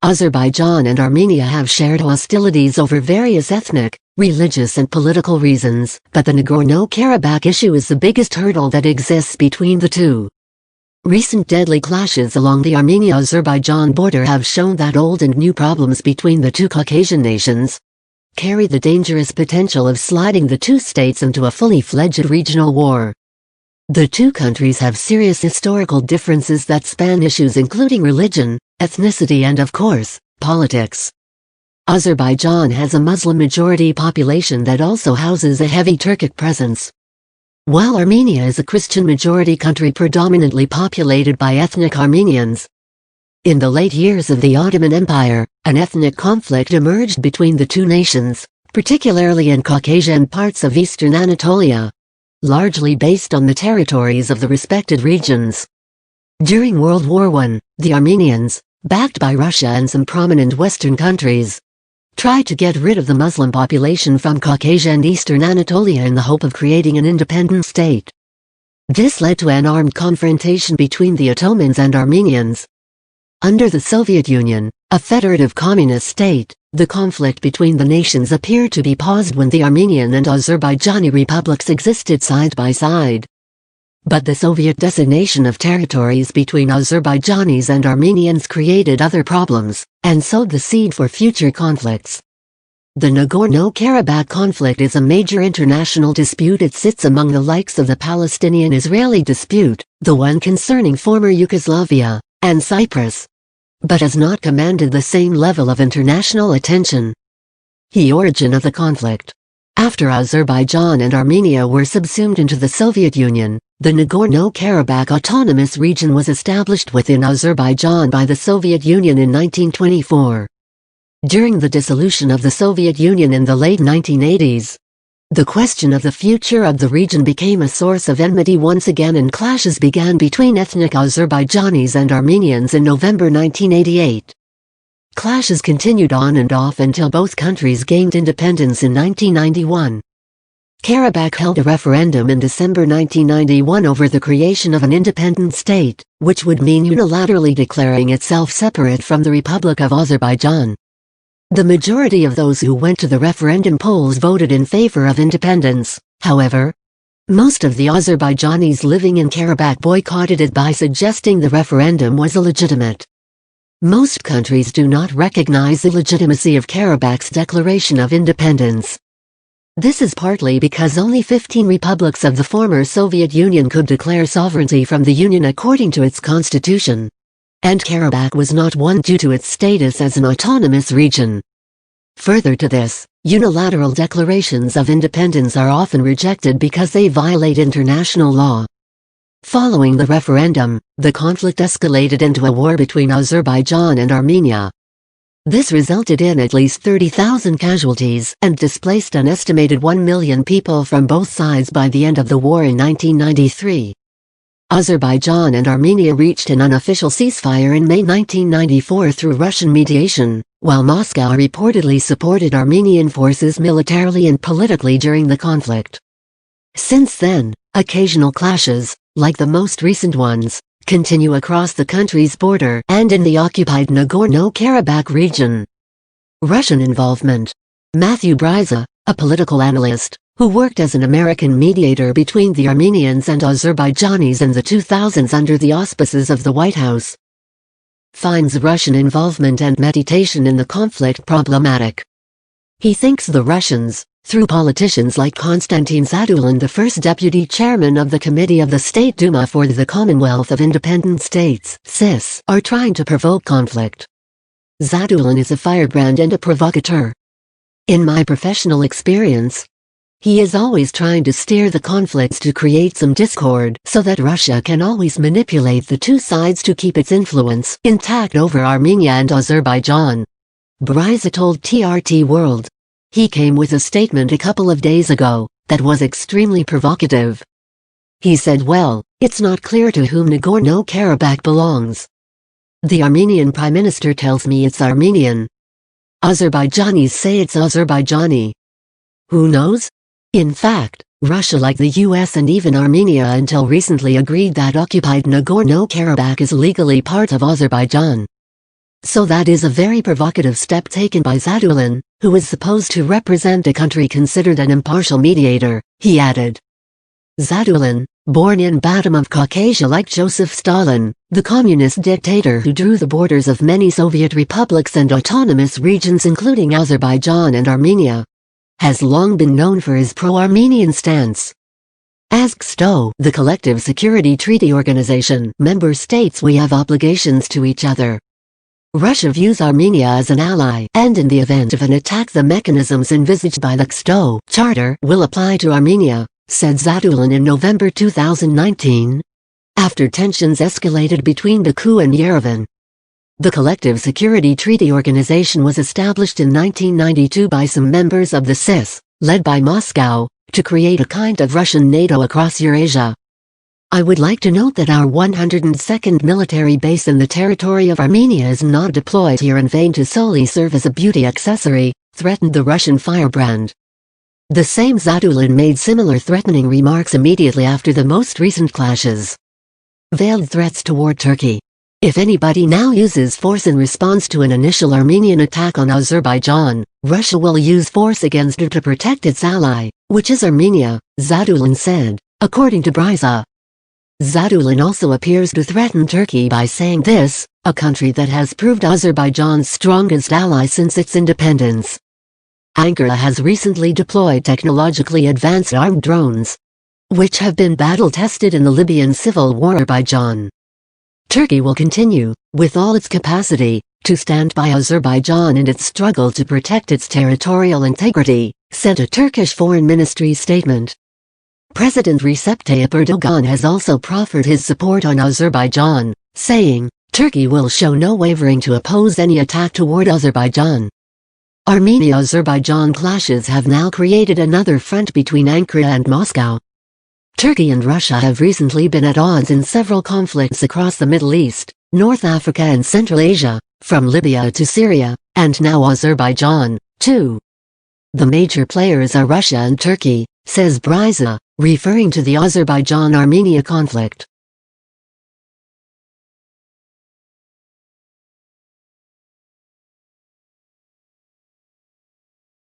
Azerbaijan and Armenia have shared hostilities over various ethnic, religious and political reasons, but the Nagorno-Karabakh issue is the biggest hurdle that exists between the two. Recent deadly clashes along the Armenia-Azerbaijan border have shown that old and new problems between the two Caucasian nations carry the dangerous potential of sliding the two states into a fully fledged regional war. The two countries have serious historical differences that span issues including religion, ethnicity and, of course, politics. Azerbaijan has a Muslim-majority population that also houses a heavy Turkic presence, while Armenia is a Christian-majority country predominantly populated by ethnic Armenians. In the late years of the Ottoman Empire, an ethnic conflict emerged between the two nations, particularly in Caucasia and parts of eastern Anatolia, largely based on the territories of the respected regions. During World War I, the Armenians, backed by Russia and some prominent Western countries, tried to get rid of the Muslim population from Caucasia and eastern Anatolia in the hope of creating an independent state. This led to an armed confrontation between the Ottomans and Armenians. Under the Soviet Union, a federative communist state, the conflict between the nations appeared to be paused when the Armenian and Azerbaijani republics existed side by side. But the Soviet designation of territories between Azerbaijanis and Armenians created other problems, and sowed the seed for future conflicts. The Nagorno-Karabakh conflict is a major international dispute. It sits among the likes of the Palestinian-Israeli dispute, the one concerning former Yugoslavia, and Cyprus, but has not commanded the same level of international attention. The origin of the conflict. After Azerbaijan and Armenia were subsumed into the Soviet Union, the Nagorno-Karabakh Autonomous Region was established within Azerbaijan by the Soviet Union in 1924. During the dissolution of the Soviet Union in the late 1980s, the question of the future of the region became a source of enmity once again, and clashes began between ethnic Azerbaijanis and Armenians in November 1988. Clashes continued on and off until both countries gained independence in 1991. Karabakh held a referendum in December 1991 over the creation of an independent state, which would mean unilaterally declaring itself separate from the Republic of Azerbaijan. The majority of those who went to the referendum polls voted in favor of independence. However, most of the Azerbaijanis living in Karabakh boycotted it by suggesting the referendum was illegitimate. Most countries do not recognize the legitimacy of Karabakh's declaration of independence. This is partly because only 15 republics of the former Soviet Union could declare sovereignty from the Union according to its constitution, and Karabakh was not one due to its status as an autonomous region. Further to this, unilateral declarations of independence are often rejected because they violate international law. Following the referendum, the conflict escalated into a war between Azerbaijan and Armenia. This resulted in at least 30,000 casualties and displaced an estimated 1 million people from both sides by the end of the war in 1993. Azerbaijan and Armenia reached an unofficial ceasefire in May 1994 through Russian mediation, while Moscow reportedly supported Armenian forces militarily and politically during the conflict. Since then, occasional clashes, like the most recent ones, continue across the country's border and in the occupied Nagorno-Karabakh region. Russian involvement. Matthew Bryza, a political analyst, who worked as an American mediator between the Armenians and Azerbaijanis in the 2000s under the auspices of the White House, finds Russian involvement and mediation in the conflict problematic. He thinks the Russians, through politicians like Konstantin Zadulin, the first deputy chairman of the Committee of the State Duma for the Commonwealth of Independent States (CIS), are trying to provoke conflict. Zadulin is a firebrand and a provocateur. In my professional experience, he is always trying to steer the conflicts to create some discord so that Russia can always manipulate the two sides to keep its influence intact over Armenia and Azerbaijan. Bryza told TRT World. He came with a statement a couple of days ago that was extremely provocative. He said, "Well, it's not clear to whom Nagorno-Karabakh belongs. The Armenian Prime Minister tells me it's Armenian. Azerbaijanis say it's Azerbaijani. Who knows? In fact, Russia, like the US and even Armenia until recently, agreed that occupied Nagorno-Karabakh is legally part of Azerbaijan." So that is a very provocative step taken by Zadulin, who is supposed to represent a country considered an impartial mediator, he added. Zadulin, born in bottom of Caucasia like Joseph Stalin, the communist dictator who drew the borders of many Soviet republics and autonomous regions including Azerbaijan and Armenia, has long been known for his pro-Armenian stance. As STO, the Collective Security Treaty Organization, member states we have obligations to each other. Russia views Armenia as an ally, and in the event of an attack the mechanisms envisaged by the STO Charter will apply to Armenia, said Zadulin in November 2019, after tensions escalated between Baku and Yerevan. The Collective Security Treaty Organization was established in 1992 by some members of the CIS, led by Moscow, to create a kind of Russian NATO across Eurasia. I would like to note that our 102nd military base in the territory of Armenia is not deployed here in vain to solely serve as a beauty accessory, threatened the Russian firebrand. The same Zadulin made similar threatening remarks immediately after the most recent clashes. Veiled threats toward Turkey. If anybody now uses force in response to an initial Armenian attack on Azerbaijan, Russia will use force against it to protect its ally, which is Armenia, Zadulin said, according to Bryza. Zadulin also appears to threaten Turkey by saying this, a country that has proved Azerbaijan's strongest ally since its independence. Ankara has recently deployed technologically advanced armed drones, which have been battle-tested in the Libyan civil war. Azerbaijan. Turkey will continue, with all its capacity, to stand by Azerbaijan in its struggle to protect its territorial integrity, said a Turkish Foreign Ministry statement. President Recep Tayyip Erdogan has also proffered his support on Azerbaijan, saying, Turkey will show no wavering to oppose any attack toward Azerbaijan. Armenia-Azerbaijan clashes have now created another front between Ankara and Moscow. Turkey and Russia have recently been at odds in several conflicts across the Middle East, North Africa and Central Asia, from Libya to Syria, and now Azerbaijan, too. The major players are Russia and Turkey, says Bryza, referring to the Azerbaijan-Armenia conflict.